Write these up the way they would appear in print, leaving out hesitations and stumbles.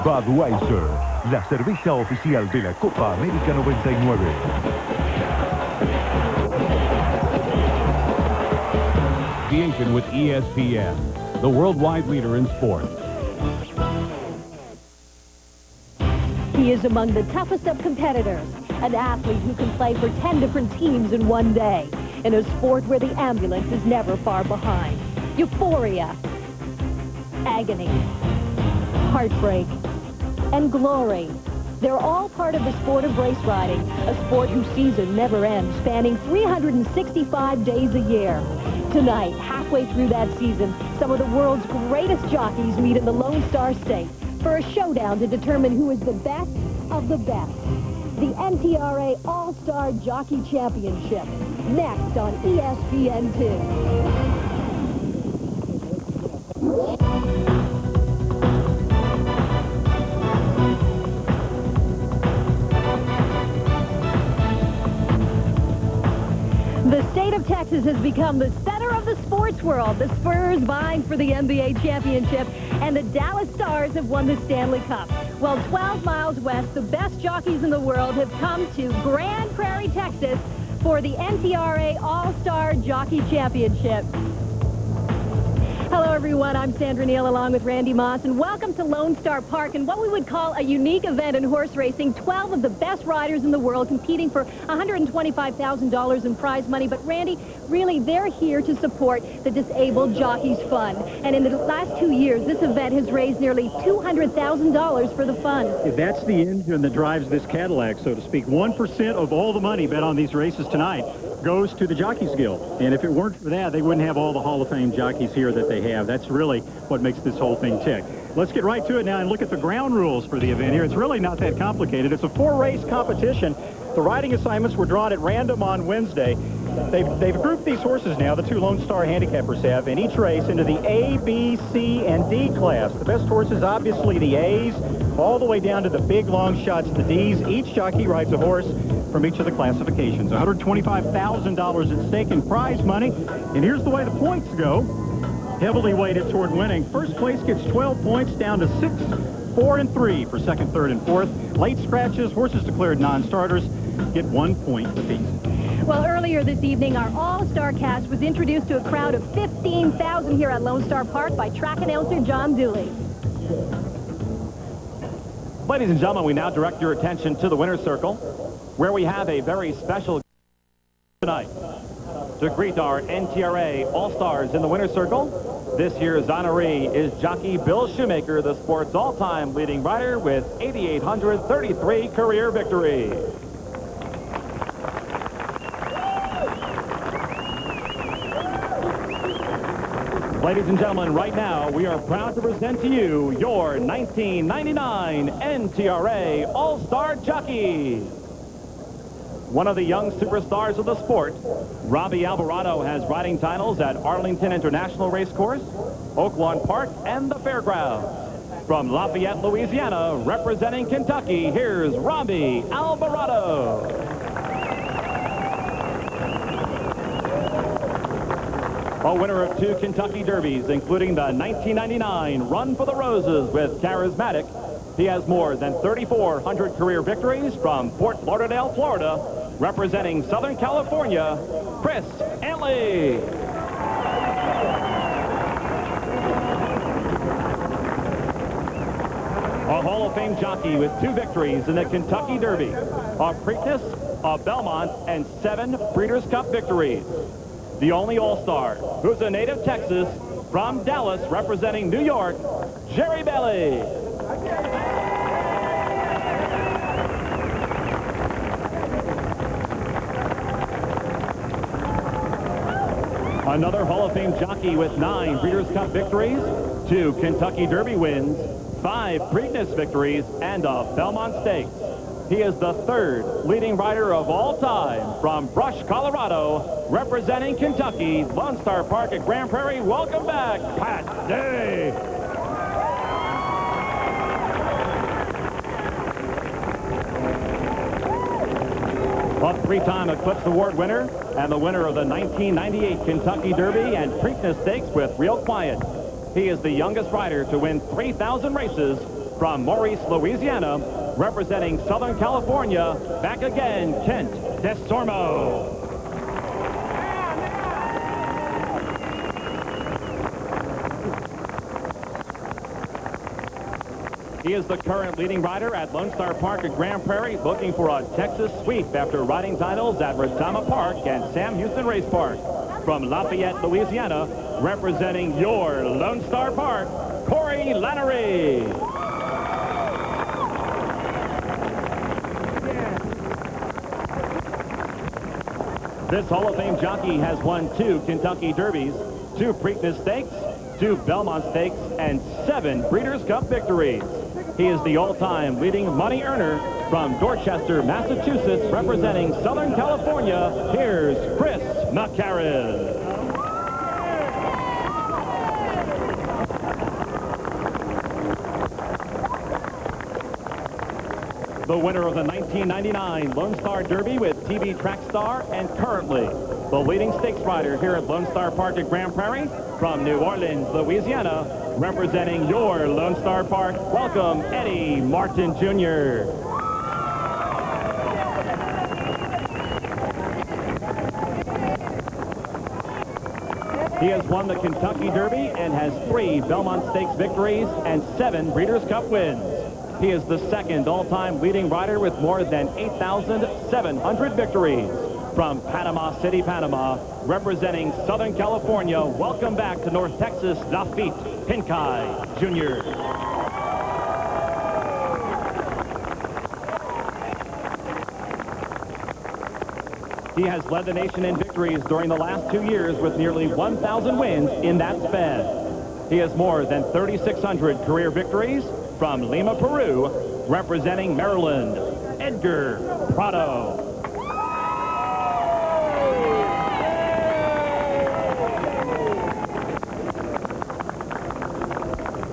Budweiser, la cerveza oficial de la Copa América 99. Association with ESPN, the worldwide leader in sport. He is among the toughest of competitors, an athlete who can play for 10 different teams in one day, in a sport where the ambulance is never far behind. Euphoria, agony, heartbreak, and glory. They're all part of the sport of race riding, a sport whose season never ends, spanning 365 days a year. Tonight, halfway through that season, some of the world's greatest jockeys meet in the Lone Star State for a showdown to determine who is the best of the best. The NTRA All-Star Jockey Championship, next on ESPN2. The state of Texas has become the center of the sports world. The Spurs vying for the NBA championship, and the Dallas Stars have won the Stanley Cup. Well, 12 miles west, the best jockeys in the world have come to Grand Prairie, Texas for the NTRA All-Star Jockey Championship. Hello, everyone. I'm Sandra Neal along with Randy Moss, and welcome to Lone Star Park and what we would call a unique event in horse racing. 12 of the best riders in the world competing for $125,000 in prize money. But, Randy, really, they're here to support the Disabled Jockeys Fund. And in the last 2 years, this event has raised nearly $200,000 for the fund. That's the engine that drives this Cadillac, so to speak. 1% of all the money bet on these races tonight goes to the Jockeys Guild. And if it weren't for that, they wouldn't have all the Hall of Fame jockeys here that they have. That's really what makes this whole thing tick. Let's get right to it now and look at the ground rules for the event here. It's really not that complicated. It's a 4-race competition. The riding assignments were drawn at random on Wednesday. They've grouped these horses now, the 2 Lone Star handicappers have, in each race into the A, B, C, and D class. The best horses, obviously, the A's, all the way down to the big long shots, the D's. Each jockey rides a horse from each of the classifications. $125,000 at stake in prize money. And here's the way the points go. Heavily weighted toward winning. First place gets 12 points, down to 6, 4, and 3 for second, third, and fourth. Late scratches, horses declared non-starters, get 1 point apiece. Well, earlier this evening, our all-star cast was introduced to a crowd of 15,000 here at Lone Star Park by track announcer John Dooley. Ladies and gentlemen, we now direct your attention to the winner's circle, where we have a very special tonight. To greet our NTRA All-Stars in the winner's circle, this year's honoree is jockey Bill Shoemaker, the sport's all-time leading rider with 8,833 career victories. Ladies and gentlemen, right now, we are proud to present to you your 1999 NTRA All-Star Jockey. One of the young superstars of the sport, Robbie Alvarado has riding titles at Arlington International Racecourse, Oaklawn Park, and the Fairgrounds. From Lafayette, Louisiana, representing Kentucky, here's Robbie Alvarado. A winner of 2 Kentucky Derbies, including the 1999 Run for the Roses with Charismatic. He has more than 3,400 career victories from Fort Lauderdale, Florida, representing Southern California, Chris Antley. A Hall of Fame jockey with 2 victories in the Kentucky Derby, a Preakness, a Belmont, and 7 Breeders' Cup victories. The only All-Star who's a native Texas, from Dallas, representing New York, Jerry Bailey. Another Hall of Fame jockey with 9 Breeders' Cup victories, 2 Kentucky Derby wins, 5 Preakness victories, and a Belmont Stakes. He is the 3rd leading rider of all time from Brush, Colorado, representing Kentucky, Lone Star Park at Grand Prairie. Welcome back, Pat Day. A 3-time Eclipse Award winner and the winner of the 1998 Kentucky Derby and Preakness Stakes with Real Quiet. He is the youngest rider to win 3,000 races from from Maurice, Louisiana, representing Southern California, back again, Kent Desormo. He is the current leading rider at Lone Star Park at Grand Prairie, looking for a Texas sweep after riding titles at Retama Park and Sam Houston Race Park. From Lafayette, Louisiana, representing your Lone Star Park, Corey Lannery. This Hall of Fame jockey has won 2 Kentucky Derbies, 2 Preakness Stakes, 2 Belmont Stakes, and 7 Breeders' Cup victories. He is the all-time leading money earner from Dorchester, Massachusetts, representing Southern California. Here's Chris McCarran. The winner of the 1999 Lone Star Derby with TV Track Star, and currently the leading stakes rider here at Lone Star Park at Grand Prairie, from New Orleans, Louisiana, representing your Lone Star Park. Welcome, Eddie Martin Jr. He has won the Kentucky Derby and has 3 Belmont Stakes victories and 7 Breeders' Cup wins. He is the second all-time leading rider with more than 8,700 victories. From Panama City, Panama, representing Southern California, welcome back to North Texas, Lafitte Pinkai Jr. He has led the nation in victories during the last 2 years with nearly 1,000 wins in that span. He has more than 3,600 career victories. From Lima, Peru, representing Maryland, Edgar Prado.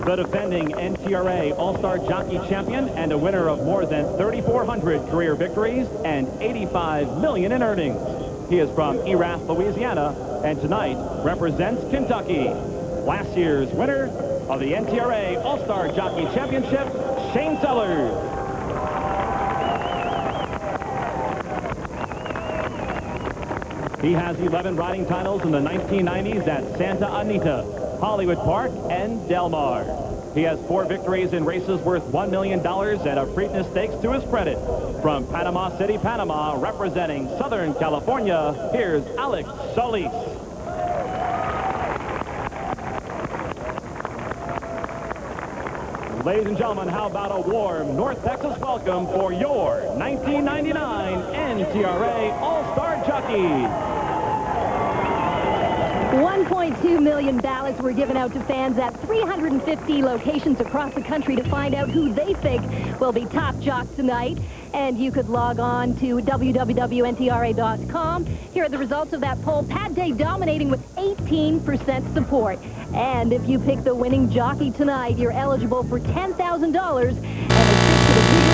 The defending NTRA All-Star Jockey Champion and a winner of more than 3,400 career victories and $85 million in earnings. He is from Erath, Louisiana, and tonight represents Kentucky. Last year's winner of the NTRA All-Star Jockey Championship, Shane Sellers. He has 11 riding titles in the 1990s at Santa Anita, Hollywood Park, and Del Mar. He has 4 victories in races worth $1 million and a Preakness Stakes to his credit. From Panama City, Panama, representing Southern California, here's Alex Solis. Ladies and gentlemen, how about a warm North Texas welcome for your 1999 NTRA All-Star Jockey. 1.2 million ballots were given out to fans at 350 locations across the country to find out who they think will be top jocks tonight. And you could log on to www.ntra.com. Here are the results of that poll. Pat Day dominating with 18% support. And if you pick the winning jockey tonight, you're eligible for $10,000 and a trip to the